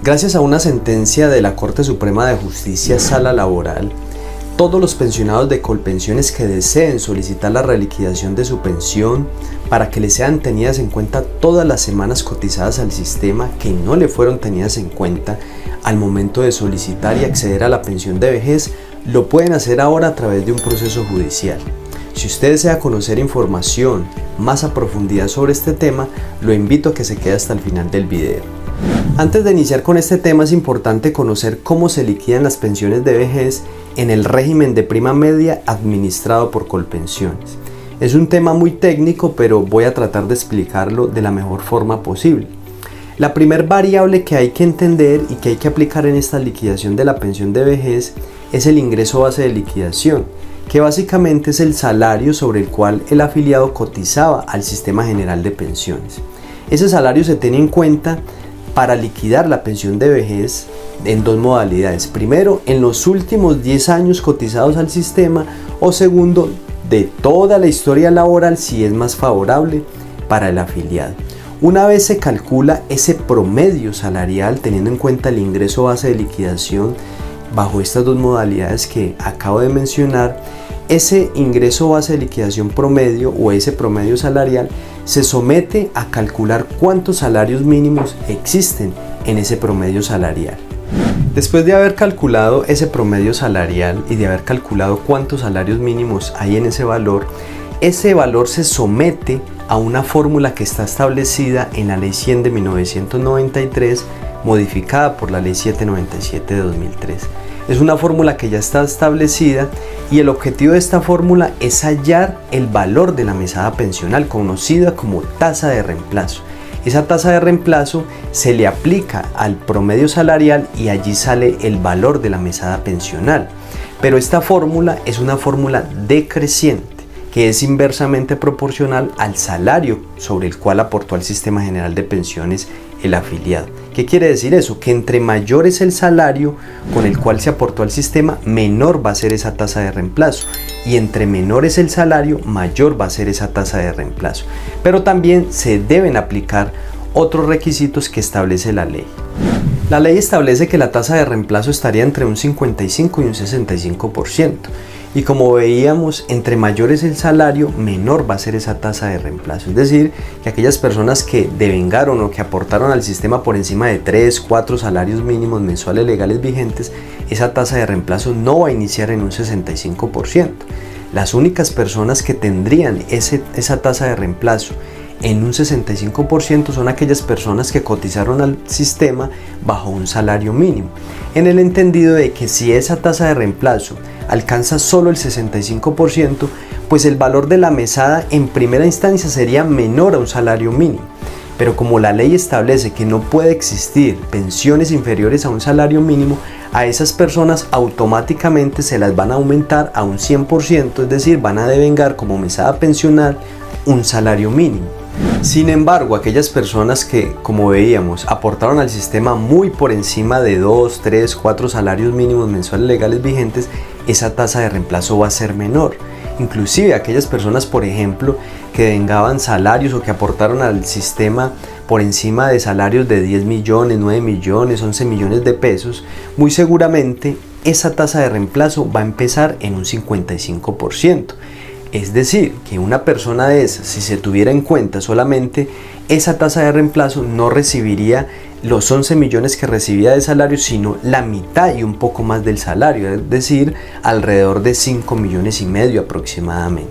Gracias a una sentencia de la Corte Suprema de Justicia Sala Laboral, todos los pensionados de Colpensiones que deseen solicitar la reliquidación de su pensión para que les sean tenidas en cuenta todas las semanas cotizadas al sistema que no le fueron tenidas en cuenta al momento de solicitar y acceder a la pensión de vejez, lo pueden hacer ahora a través de un proceso judicial. Si usted desea conocer información más a profundidad sobre este tema, lo invito a que se quede hasta el final del video. Antes de iniciar con este tema es importante conocer cómo se liquidan las pensiones de vejez en el régimen de prima media administrado por Colpensiones. Es un tema muy técnico, pero voy a tratar de explicarlo de la mejor forma posible. La primer variable que hay que entender y que hay que aplicar en esta liquidación de la pensión de vejez es el ingreso base de liquidación, que básicamente es el salario sobre el cual el afiliado cotizaba al Sistema General de Pensiones. Ese salario se tiene en cuenta para liquidar la pensión de vejez en dos modalidades. Primero, en los últimos 10 años cotizados al sistema, o segundo, de toda la historia laboral si es más favorable para el afiliado. Una vez se calcula ese promedio salarial teniendo en cuenta el ingreso base de liquidación bajo estas dos modalidades que acabo de mencionar, ese ingreso base de liquidación promedio o ese promedio salarial se somete a calcular cuántos salarios mínimos existen en ese promedio salarial. Después de haber calculado ese promedio salarial y de haber calculado cuántos salarios mínimos hay en ese valor se somete a una fórmula que está establecida en la Ley 100 de 1993, modificada por la Ley 797 de 2003. Es una fórmula que ya está establecida y el objetivo de esta fórmula es hallar el valor de la mesada pensional, conocida como tasa de reemplazo. Esa tasa de reemplazo se le aplica al promedio salarial y allí sale el valor de la mesada pensional. Pero esta fórmula es una fórmula decreciente, que es inversamente proporcional al salario sobre el cual aportó al Sistema General de Pensiones el afiliado. ¿Qué quiere decir eso? Que entre mayor es el salario con el cual se aportó al sistema, menor va a ser esa tasa de reemplazo. Y entre menor es el salario, mayor va a ser esa tasa de reemplazo. Pero también se deben aplicar otros requisitos que establece la ley. La ley establece que la tasa de reemplazo estaría entre un 55 y un 65%. Y como veíamos, entre mayor es el salario, menor va a ser esa tasa de reemplazo. Es decir, que aquellas personas que devengaron o que aportaron al sistema por encima de 3, 4 salarios mínimos mensuales legales vigentes, esa tasa de reemplazo no va a iniciar en un 65%. Las únicas personas que tendrían esa tasa de reemplazo en un 65% son aquellas personas que cotizaron al sistema bajo un salario mínimo, en el entendido de que si esa tasa de reemplazo alcanza solo el 65%, pues el valor de la mesada en primera instancia sería menor a un salario mínimo. Pero como la ley establece que no puede existir pensiones inferiores a un salario mínimo, a esas personas automáticamente se las van a aumentar a un 100%, es decir, van a devengar como mesada pensional un salario mínimo. Sin embargo, aquellas personas que, como veíamos, aportaron al sistema muy por encima de 2, 3, 4 salarios mínimos mensuales legales vigentes, esa tasa de reemplazo va a ser menor. Inclusive aquellas personas, por ejemplo, que vengaban salarios o que aportaron al sistema por encima de salarios de 10 millones, 9 millones, 11 millones de pesos, muy seguramente esa tasa de reemplazo va a empezar en un 55%. Es decir, que una persona de esas, si se tuviera en cuenta solamente esa tasa de reemplazo, no recibiría los 11 millones que recibía de salario, sino la mitad y un poco más del salario, es decir, alrededor de 5 millones y medio aproximadamente.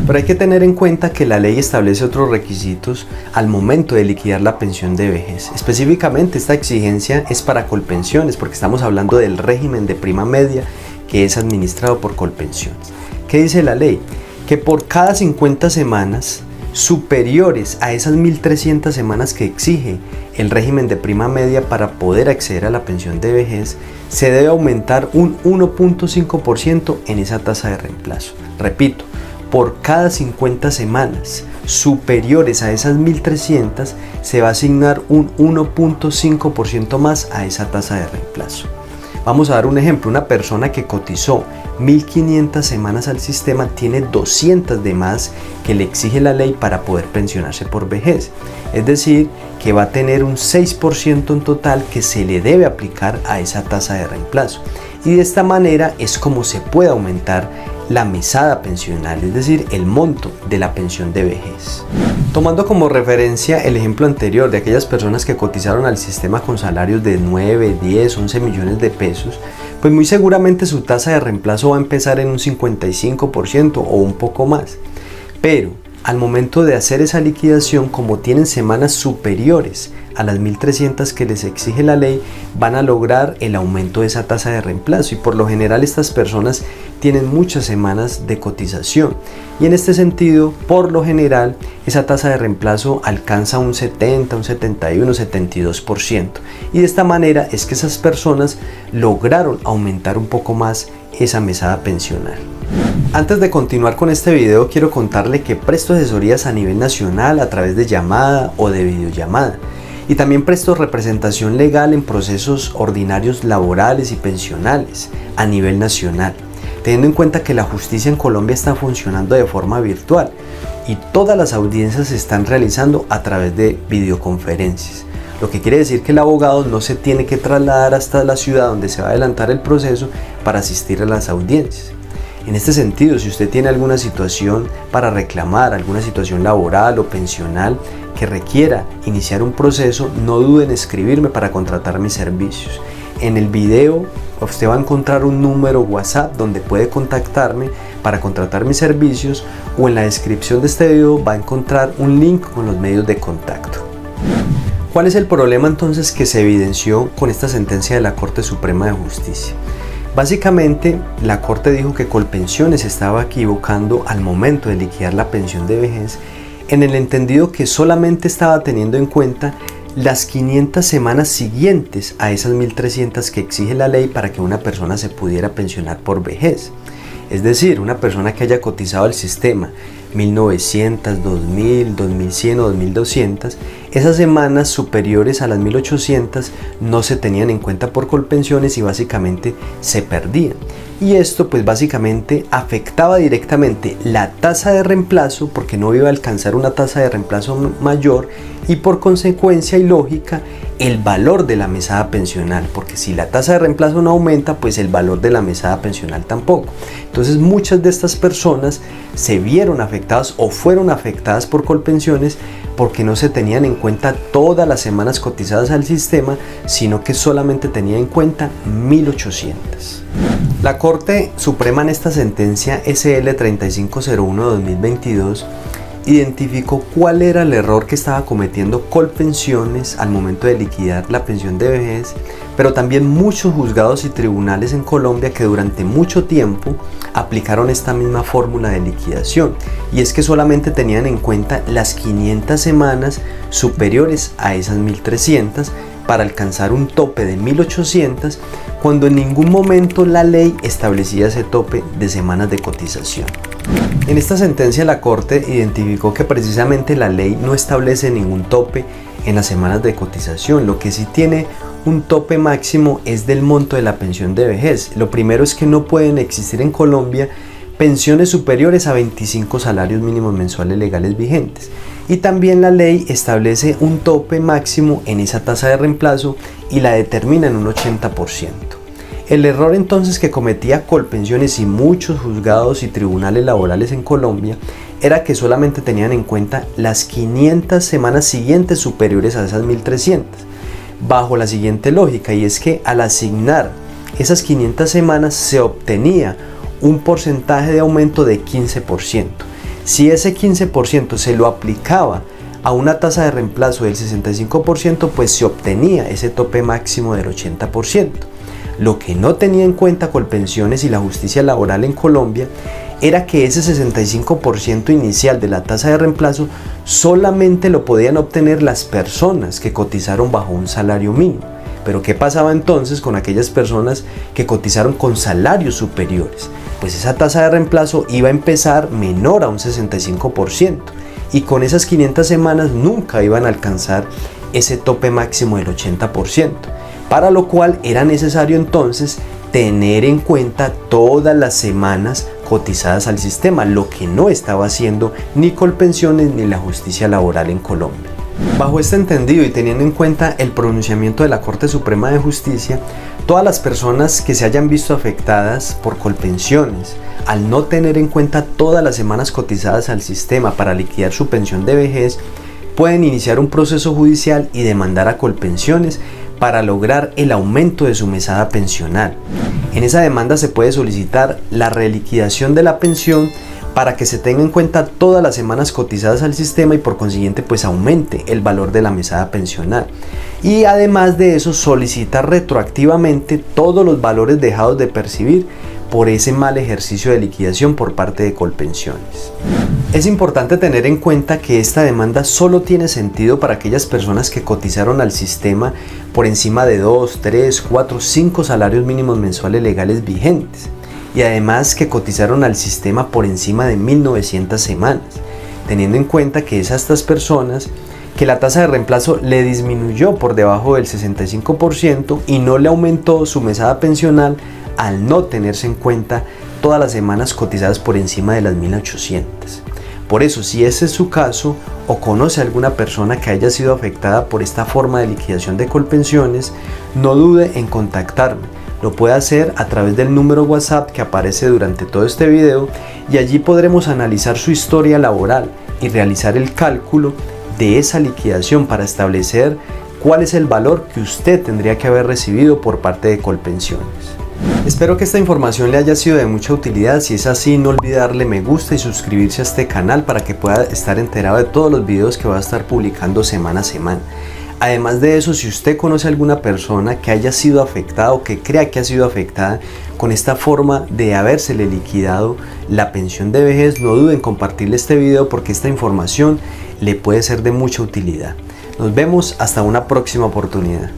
Pero hay que tener en cuenta que la ley establece otros requisitos al momento de liquidar la pensión de vejez. Específicamente esta exigencia es para Colpensiones, porque estamos hablando del régimen de prima media que es administrado por Colpensiones. ¿Qué dice la ley? Que por cada 50 semanas superiores a esas 1.300 semanas que exige el régimen de prima media para poder acceder a la pensión de vejez, se debe aumentar un 1.5% en esa tasa de reemplazo. Repito, por cada 50 semanas superiores a esas 1.300 se va a asignar un 1.5% más a esa tasa de reemplazo. Vamos a dar un ejemplo: una persona que cotizó 1500 semanas al sistema tiene 200 de más que le exige la ley para poder pensionarse por vejez. Es decir, que va a tener un 6% en total que se le debe aplicar a esa tasa de reemplazo. Y de esta manera es como se puede aumentar la mesada pensional, es decir, el monto de la pensión de vejez. Tomando como referencia el ejemplo anterior de aquellas personas que cotizaron al sistema con salarios de 9, 10, 11 millones de pesos, pues muy seguramente su tasa de reemplazo va a empezar en un 55% o un poco más. Pero al momento de hacer esa liquidación, como tienen semanas superiores a las 1300 que les exige la ley, van a lograr el aumento de esa tasa de reemplazo, y por lo general estas personas tienen muchas semanas de cotización, y en este sentido, por lo general, esa tasa de reemplazo alcanza un 70, un 71, 72%, y de esta manera es que esas personas lograron aumentar un poco más esa mesada pensional. Antes de continuar con este video, quiero contarle que presto asesorías a nivel nacional a través de llamada o de videollamada, y también presto representación legal en procesos ordinarios laborales y pensionales a nivel nacional, teniendo en cuenta que la justicia en Colombia está funcionando de forma virtual y todas las audiencias se están realizando a través de videoconferencias, lo que quiere decir que el abogado no se tiene que trasladar hasta la ciudad donde se va a adelantar el proceso para asistir a las audiencias. En este sentido, si usted tiene alguna situación para reclamar, alguna situación laboral o pensional que requiera iniciar un proceso, no dude en escribirme para contratar mis servicios. En el video usted va a encontrar un número WhatsApp donde puede contactarme para contratar mis servicios, o en la descripción de este video va a encontrar un link con los medios de contacto. ¿Cuál es el problema entonces que se evidenció con esta sentencia de la Corte Suprema de Justicia? Básicamente, la Corte dijo que Colpensiones estaba equivocando al momento de liquidar la pensión de vejez, en el entendido que solamente estaba teniendo en cuenta las 500 semanas siguientes a esas 1300 que exige la ley para que una persona se pudiera pensionar por vejez. Es decir, una persona que haya cotizado al sistema 1900, 2000, 2100 o 2200, esas semanas superiores a las 1800 no se tenían en cuenta por Colpensiones y básicamente se perdían. Y esto pues básicamente afectaba directamente la tasa de reemplazo, porque no iba a alcanzar una tasa de reemplazo mayor, y por consecuencia y lógica el valor de la mesada pensional, porque si la tasa de reemplazo no aumenta, pues el valor de la mesada pensional tampoco. Entonces muchas de estas personas se vieron afectadas o fueron afectadas por Colpensiones porque no se tenían en cuenta todas las semanas cotizadas al sistema, sino que solamente tenía en cuenta 1800. La Corte Suprema en esta sentencia SL 3501/2022 identificó cuál era el error que estaba cometiendo Colpensiones al momento de liquidar la pensión de vejez, pero también muchos juzgados y tribunales en Colombia que durante mucho tiempo aplicaron esta misma fórmula de liquidación, y es que solamente tenían en cuenta las 500 semanas superiores a esas 1300 para alcanzar un tope de 1800, cuando en ningún momento la ley establecía ese tope de semanas de cotización. En esta sentencia la Corte identificó que precisamente la ley no establece ningún tope en las semanas de cotización. Lo que sí tiene un tope máximo es del monto de la pensión de vejez. Lo primero es que no pueden existir en Colombia pensiones superiores a 25 salarios mínimos mensuales legales vigentes. Y también la ley establece un tope máximo en esa tasa de reemplazo y la determina en un 80%. El error entonces que cometía Colpensiones y muchos juzgados y tribunales laborales en Colombia era que solamente tenían en cuenta las 500 semanas siguientes superiores a esas 1300, bajo la siguiente lógica, y es que al asignar esas 500 semanas se obtenía un porcentaje de aumento de 15%. Si ese 15% se lo aplicaba a una tasa de reemplazo del 65%, pues se obtenía ese tope máximo del 80%. Lo que no tenía en cuenta Colpensiones y la justicia laboral en Colombia era que ese 65% inicial de la tasa de reemplazo solamente lo podían obtener las personas que cotizaron bajo un salario mínimo. Pero ¿qué pasaba entonces con aquellas personas que cotizaron con salarios superiores? Pues esa tasa de reemplazo iba a empezar menor a un 65%, y con esas 500 semanas nunca iban a alcanzar ese tope máximo del 80%. para lo cual era necesario entonces tener en cuenta todas las semanas cotizadas al sistema, lo que no estaba haciendo ni Colpensiones ni la justicia laboral en Colombia. Bajo este entendido y teniendo en cuenta el pronunciamiento de la Corte Suprema de Justicia, todas las personas que se hayan visto afectadas por Colpensiones, al no tener en cuenta todas las semanas cotizadas al sistema para liquidar su pensión de vejez, pueden iniciar un proceso judicial y demandar a Colpensiones para lograr el aumento de su mesada pensional. En esa demanda se puede solicitar la reliquidación de la pensión para que se tenga en cuenta todas las semanas cotizadas al sistema y por consiguiente pues aumente el valor de la mesada pensional. Y además de eso solicitar retroactivamente todos los valores dejados de percibir por ese mal ejercicio de liquidación por parte de Colpensiones. Es importante tener en cuenta que esta demanda solo tiene sentido para aquellas personas que cotizaron al sistema por encima de 2, 3, 4, 5 salarios mínimos mensuales legales vigentes y además que cotizaron al sistema por encima de 1900 semanas, teniendo en cuenta que es a estas personas que la tasa de reemplazo le disminuyó por debajo del 65% y no le aumentó su mesada pensional al no tenerse en cuenta todas las semanas cotizadas por encima de las 1800. Por eso, si ese es su caso o conoce a alguna persona que haya sido afectada por esta forma de liquidación de Colpensiones, no dude en contactarme. Lo puede hacer a través del número WhatsApp que aparece durante todo este video y allí podremos analizar su historia laboral y realizar el cálculo de esa liquidación para establecer cuál es el valor que usted tendría que haber recibido por parte de Colpensiones. Espero que esta información le haya sido de mucha utilidad. Si es así, no olvide darle me gusta y suscribirse a este canal para que pueda estar enterado de todos los videos que voy a estar publicando semana a semana. Además de eso, si usted conoce a alguna persona que haya sido afectada o que crea que ha sido afectada con esta forma de habérsele liquidado la pensión de vejez, no duden en compartirle este video porque esta información le puede ser de mucha utilidad. Nos vemos hasta una próxima oportunidad.